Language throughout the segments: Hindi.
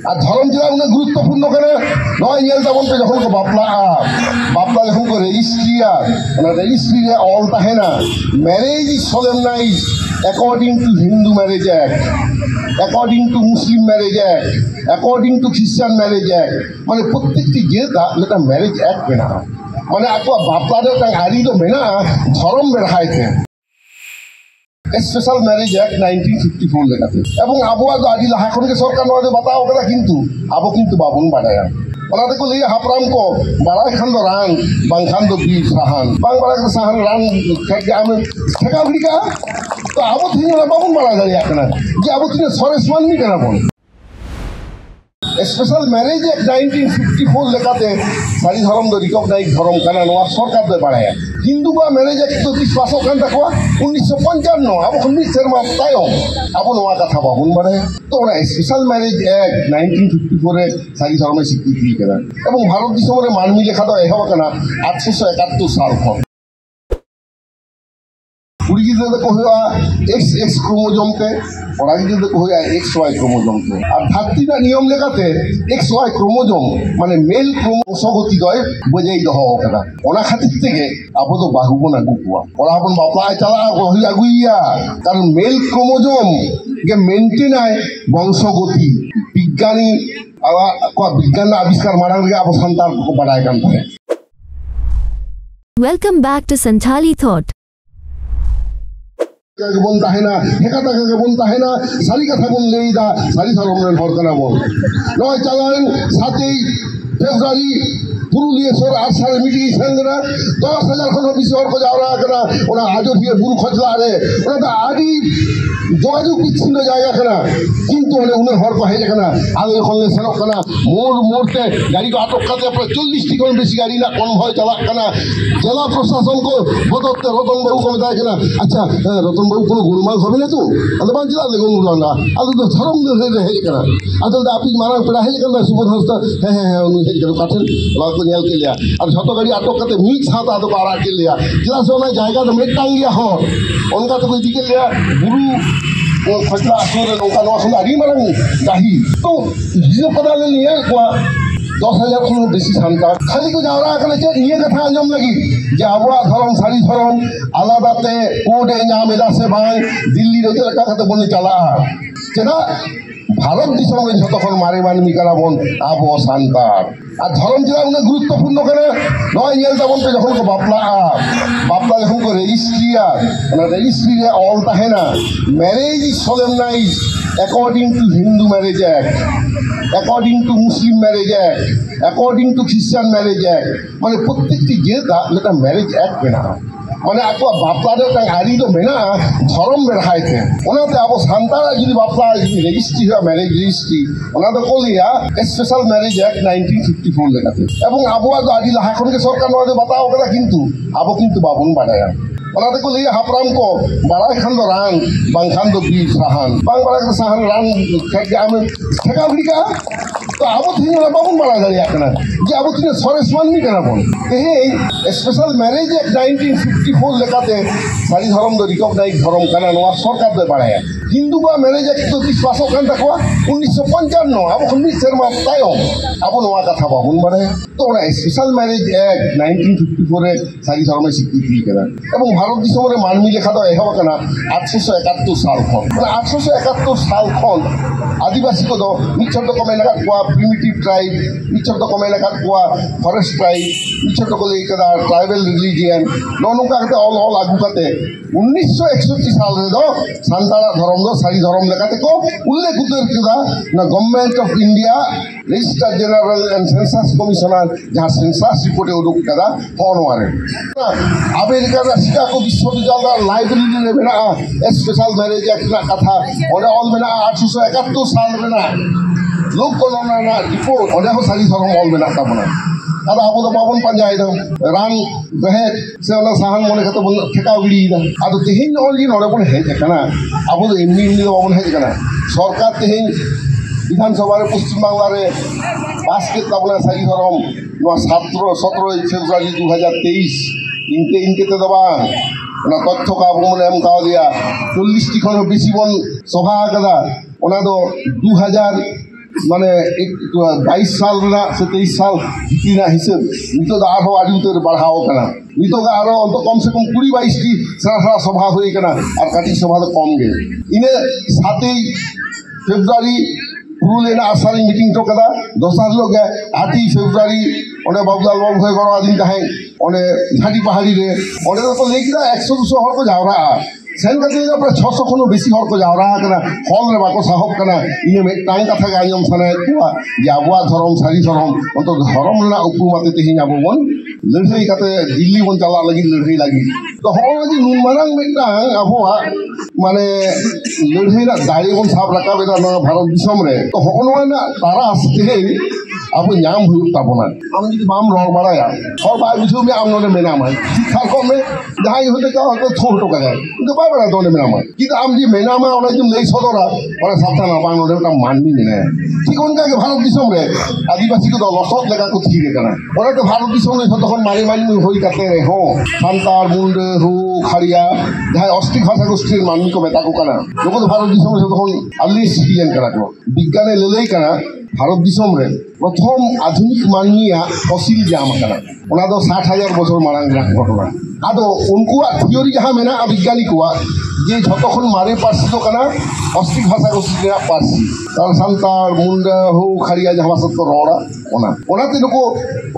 আর ধরম চেলা উনি গুরুত্বপূর্ণ করে নয় নিয়ে তেমন যখন বাপলা যখন রেজিস্ট্রি অল তাহে না marriage is solemnized according to Hindu Marriage Act, according to Muslim Marriage Act, according to Christian Marriage Act. মানে প্রত্যেকটি যেটা ম্যারেজ অ্যাক্ট মেনা মানে आपको बापला आरी तो मेना धर्म में रहा थे स्पेशल मैरिज एक्ट 1954 लेखाते এবং আবহাওয়া তো আদি লাহাখনকে সরকার নয় বাতাও কথা কিন্তু আবো কিন্তু বাবুন বাড়ায়া ওনাতে কো লিয়ে হাপরাম কো বাড়াই খান দো রান বাংখান দো বি সাহান বাং বাড়া কে সাহান রান কে আমি ঠেকা ভিকা তো আবো থিন বাবুন বাড়া দাঁড়িয়ে কেনা যে আবো থিন সরেস মাননি কেনা বল स्पेशल मैरिज एक्ट 1954 लेखाते सारी धर्म दो रिकॉग्नाइज धर्म काना नवा सरकार दे बाड़ाया हिंदू का मैरिज एक्ट तो 30 पासो कान तकवा 1955 अब 19 शर्मा तायो अब नवा कथा बाबुन बाड़े तो ओना स्पेशल मैरिज एक्ट 1954 रे सारी धर्म में स्वीकृति केना এবং ভারত দিশমরে মানমি লেখা তো এহব কেনা 871 साल को कुड़ी जी को हुआ XX क्रोमोजोम के और आगे को हुआ XY क्रोमोजोम के और धरती का नियम लेकाते XY क्रोमोजोम माने मेल क्रोमोसोम गए बजाई दहो करा ओना खातिर থেকে আবো তো বাহুবো না গুকুয়া ওরা আপন বাপলা চালা হই আগুইয়া কারণ মেল ক্রোমোজোম কে মেইনটেইন হয় বংশগতি বিজ্ঞানী বিজ্ঞান আবিষ্কার মারার গে আবো সন্তান বাড়ায় কান থাকে Welcome back to Santhali Thought. बोलता है ना हेकाता के बोलता है ना सारी कथा बोल ले दा सारी धर्मेर भरकना बोल नय चालान 7 फेब्रुआरी पुरुलिया शहर 8 साल मीटिंग संगना 10,000 खन बिसर को जावरा करा ओना आजो फिर बुरु खजला रे ओना दा आदि যোগাযোগ বিচ্ছিন্ন জায়গা কেনা কিন্তু উনি হর পাহে কেনা আগে খলে সেনক কেনা মোড়তে গাড়ি তো আটক কাতে প্রায় 40টি কোন বেশি গাড়ি না কনভয় চালাক কেনা জেলা প্রশাসন কো বদত্তে রতন বাবু কমে দেয় কেনা আচ্ছা রতন বাবু কোনো গুণমাল হবে না তো আদা বান জেলা লেগুন না আদা তো ধরম দে হে কেনা আদা আপনি মারা পড়া হে কেনা সুবধস্ত হ্যাঁ উনি হে কেন কাটেন লাগ নিয়াল কে লিয়া আর যত গাড়ি আটক কাতে মিট সাথ আদা পাড়া কে লিয়া জেলা সোনা জায়গা তো মেটাঙ্গিয়া হ उनका तो कोई दिखे लिया गुरु वो फटला असर उनका नवा सुना री मारंग दाही तो जिसे पता ले लिया को 10,000 खन बेसी शांता खाली को जावरा कने जे ये कथा अंजम लगी जे आबवा धरम सारी धरम आलादाते कोडे नामेदा से भाई दिल्ली रे लगा कते बने चला जेना भारत दिशम যতক্ষণ মারে মানমি করা বন আবো শান্তার আর ধরম চেলা উনি গুরুত্বপূর্ণ করে নয় নিয়ে তেমন যখন বাপলা যখন রেজিস্ট্রি অল তাহে না marriage is solemnized according to Hindu Marriage Act, according to Muslim Marriage Act, according to Christian Marriage Act. মানে প্রত্যেকটি যেটা ম্যারেজ অ্যাক্ট মেনা মানে आपको बापला आरी तो मेना धर्म में रहा थे उन्होंने अब शांतारा जी बापला रेजिस्ट्री हुआ मैरिज रेजिस्ट्री उन्होंने को लिया स्पेशल मैरिज एक्ट 1954 लेखाते এবং আবহাওয়া তো আদি লাহাখনকে সরকার নয় বাতাও কথা কিন্তু আবো কিন্তু বাবুন বাড়ায়া ওনাতে কো লিয়ে হাপরাম কো বাড়াই খান দো রান বাংখান দো বি সাহান বাং বাড়া কে সাহান রান কে আমি ঠেকা ভিকা তো আবো থিন বাবুন বাড়া দাঁড়িয়ে কেনা যে আবো থিন সরেস মাননি কেনা বল এই স্পেশাল ম্যারেজ एक्ट 1954 लेखाते सारी धर्म दो रिकॉग्नाइज धर्म काना नवा सरकार दे बाड़ाया हिंदू का मैरिज एक्ट तो 30 पासो कान तकवा 1955 अब 19 शर्मा तायो अब नवा कथा बाबुन बाड़े तो ओना स्पेशल मैरिज एक्ट 1954 रे सारी धर्म में स्वीकृति केना এবং ভারত দিশমরে মানমি লেখা তো এহব কেনা 871 साल খন মানে 871 साल খন आदिवासी को दो निचर तो कमे लगा को प्रिमिटिव ट्राइब निचर तो कमे लगा को फॉरेस्ट ट्राइब निचर तो कोले कदा ट्राइबल रिलीजियन नोनो का ऑल आगु काते 1961 साल रे दो सांतारा धर्म दो सारी धर्म लेखाते को उल्लेख उतर किदा ना government of India registrar general and census commissioner जहां सेंसस रिपोर्ट उडुक कदा फॉनवारे अमेरिका का शिकागो विश्वविद्यालय लाइब्रेरी रे मेना स्पेशल मैरिज एक्ट ना कथा और ऑल मेना 871 साल में ना लोग को ना रिपोर्ट और देखो सारी धर्म ऑल में ना का बना अब आप तो बाबन पंजाय दो राम रहे से वाला साहन मोने खतो ठेका उड़ी दा अब तेहिन ऑल जी नोडे बन है कना अब तो इमनी बाबन है कना सरकार तेहिन विधानसभा रे पश्चिम बांग्ला रे पास के तबला सारी धर्म नो 17 फेब्रुआरी 2023 इनके तो दबा ना तथ्य का बोले हम का दिया 40 टी खन बेसी बन सभा कदा ओना दो माने 22 साल से 23 साल भीतर हिसाब नितो आदि उतर बढ़ाव कना नितो कम से कम 20-22 टी सरा सभा हुई कना और काटी सभा तो कम गे इने 7 फेब्रुआरी पुरुलिया आसारी मीटिंग तो कदा दोसार लोग 8 फेब्रुआरी ओने बाबूलाल बाबू भाई गड़वा दिन तहे ओने घाटी पहाड़ी रे ओने तो लेकिन 100-200 हर को जावरा सेन का 600 खनो बेसी हर को जावरा कना हॉल रे बाको साहब कना इने में टाइम कथा गा आयम सने कुआ जे आबुआ धरम सारी धरम तो धरम ना उपमाते तेहिं आबोन लड़ाई काते दिल्ली बन चला लगी लड़ाई लगी तो हम जी नुनमारांग मेटा आबुआ माने लड़ाई ना दाड़ी बन साब रखा बेटा ना भारत दिसम रे तो होनवा ना तारा आस्ते अब नाम हुई ताबना हम जी बाम रोड बड़ाया और बाय बिछु में आम नोने मेना मा शिक्षा को में जहां होते का तो छोटो का जाए तो बाय बड़ा दोने मेना मा कि आम जी मेना मा ओना जी लेई सदरा और साथा ना बांग नोने ता माननी ने ठीक उनका के भारत दिसम रे आदिवासी को लसत लगा को थी रे कना और तो भारत दिसम रे तखन मारी मारी होई काते रे हो सांतार मुंडे हु खड़िया जहां अस्टिक भाषा गोष्ठीर माननी को बेटा को कना लोग तो भारत दिसम रे तखन अल्ली सिटिजन करा को विज्ञाने लेलेई कना भारत दिसम रे प्रथम आधुनिक माननिया फसिल जाम कना ओना दो 60,000 बछर मारांग घटना आदो उनको थियोरी जहां मेना वैज्ञानिक हुआ जे झतखन मारे पार्सी तो कना अस्टिक भाषा गोष्ठी पार्सी तार सांतार मुंडा हु खड़िया जहां सब तो रोड़ा ओना ते नको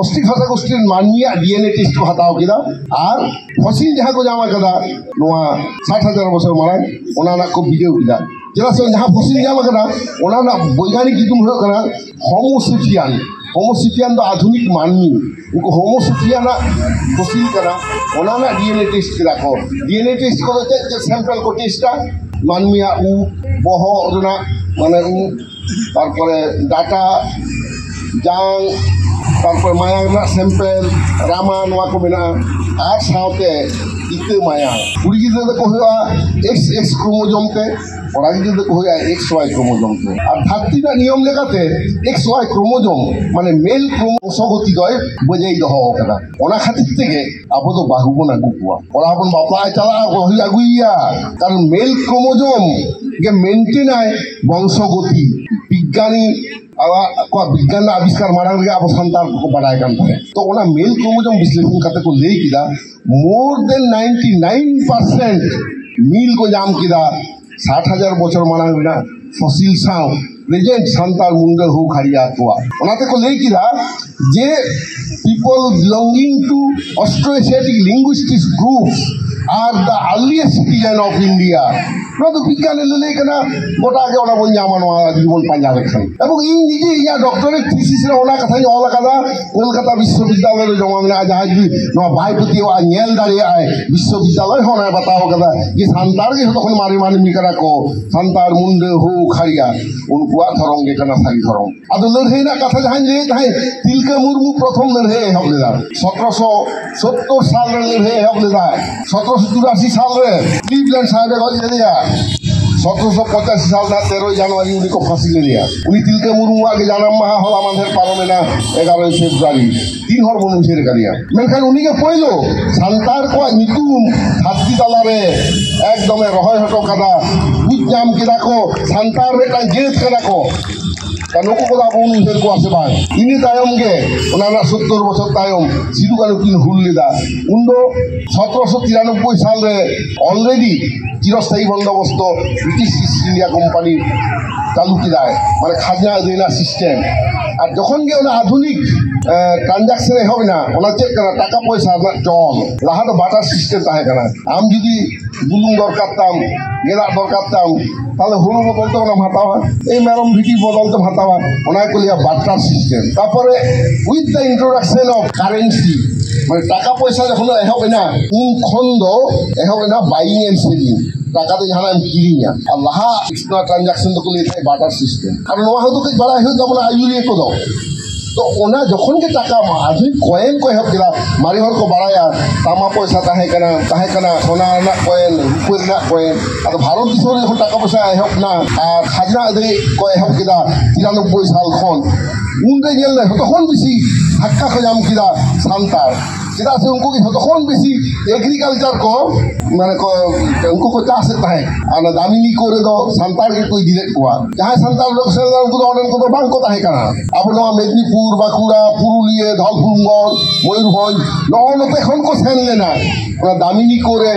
अस्टिक भाषा गोष्ठी माननिया डीएनए टेस्ट को हटाओ किदा और फसिल जहां को जामा कदा नोआ 60,000 बछर मारांग ओना ना को वीडियो किदा जरा से जहां फसिल जामा कदा ओना ना वैज्ञानिक कितुम हो कना होमोसिपियन तो आधुनिक माननी उनको होमोसिपियन फसिल करा ओना ना डीएनए टेस्ट करा को डीएनए टेस्ट को सैंपल को टेस्ट मानमिया उ बह रना माने उ तारपरे डाटा जांग तारपरे माया सैंपल रामा नवा को बिना आर साथे इते माया कुड़ी गिद्रा को हुआ XX क्रोमोसोम ते और आगे गिद्रा को हुआ XY क्रोमोसोम ते और धरती का नियम लेकाते XY क्रोमोसोम माने मेल क्रोमोसोम गति गय बजाई दहो कदा ओना खातिर तेगे आबो तो बाहुबन आगु कुआ और आपन बापा चला होई आगुइया कारण मेल क्रोमोसोम के मेंटेन आए वंशगति विज्ञानी विज्ञान आविष्कार मारांग रे अब संतान को बढ़ाए कान था तो ओना मेल क्रोमोसोम विश्लेषण करते को ले किदा मोर देन 99% मील को जाम किदा 60,000 बछर मारांग रे फसिल साव प्रेजेंट संतान मुंडे हु खड़िया कोआ ओनाते को ले किदा जे people belonging to Austroasiatic linguistic groups are the earliest citizen of India no to विज्ञान ले कना गोटा के ओना बन जामनवा जीवन पांजा लेखन एबो इन निजे या डॉक्टरेट थीसिस रे ओना कथा ऑल कदा कोलकाता विश्वविद्यालय रे जमा में आज भी नो भाईपति वा नेल दाड़ी आए विश्वविद्यालय होना बताओ कदा ये संतार के तखन मारी मानी मिकरा को संतार मुंडे हु खड़िया उनको धरंगे कना सारी धरम आदो लड़ाई ना कथा जहां ले थाई तिलका मुर्मू प्रथम लड़ाई हबलेदा 1770 साल रे लड़ाई हबलेदा 1784 साल रे क्लीवलैंड साहब गल दिया 1785 साल ना 13 जनवरी उनको फांसी ले दिया उनी तिलका मुर्मू के जन्म माह होला मानधर पारोमेना 11 फेब्रुआरी 3 हर बनु छेर करिया मेनखान उनी के पहिलो संतार को नितुम हाथी तला रे एकदम रहय हटो कदा बुझ जाम किदा को संतार रे ता जेत कदा को नुको को आप उन को आसे बाय इनी तायम के ओना 70 बछर तायम सिदु कानु किन हुल लेदा उन्दो 1793 साल रे ऑलरेडी चिरस्थायी बंदोबस्त ब्रिटिश ईस्ट इंडिया कोम्पानी चालू किदाय माने खाजना देना सिस्टम और जखन के ओना आधुनिक ट्रांजैक्शन হবে না ওনা চেক করা টাকা পয়সা না চল লাহা তো বাটার সিস্টেম তাহে কানা আম যদি বুলুং দরকারতাম গেলা দরকারতাম তাহলে হুড়ু বদলতে ওনা ভাতাওয়া এই ম্যারম ভিটি বদলতে ভাতাওয়া ওনা কলিয়া বাটার সিস্টেম তারপরে with the introduction of currency মানে টাকা পয়সা যখন হবে না কোন খন্ড হবে না বাইং এন্ড সেলিং টাকাতে জানা আমি কিনিয়া আর লাহা এক্সট্রা ট্রানজাকশন তো কলিয়া থাকে বাটার সিস্টেম আর নোয়া হয়তো কিছু বড় হয়ে যাবে না আইউরি কো দাও तो ओना जखन के टाका आधुनिक कॉइन को हब दिला मारी हर को बढ़ाया तामा पैसा ताहे कना सोना ना कॉइन रुपये ना कॉइन और भारत देश में जखन टाका पैसा हब ना खाजना दे को हब किदा 93 साल खन उन दे गेल ना तखन बेसी हक्का खजाम किदा सांतार चेदा से उनको की तखन बेसी एग्रीकल्चर को माने को उनको को चास ताहे आना दामिनी कोरे दो संताल के कोई दिले कोआ जहां संताल लोग से उनको तो ऑर्डर को बांग को ताहे काना अब नो मेदिनीपुर बाकुड़ा पुरुलिया धलफुलगढ़ मयूरभंज नो नो ते खन को सेन लेना दामिनी कोरे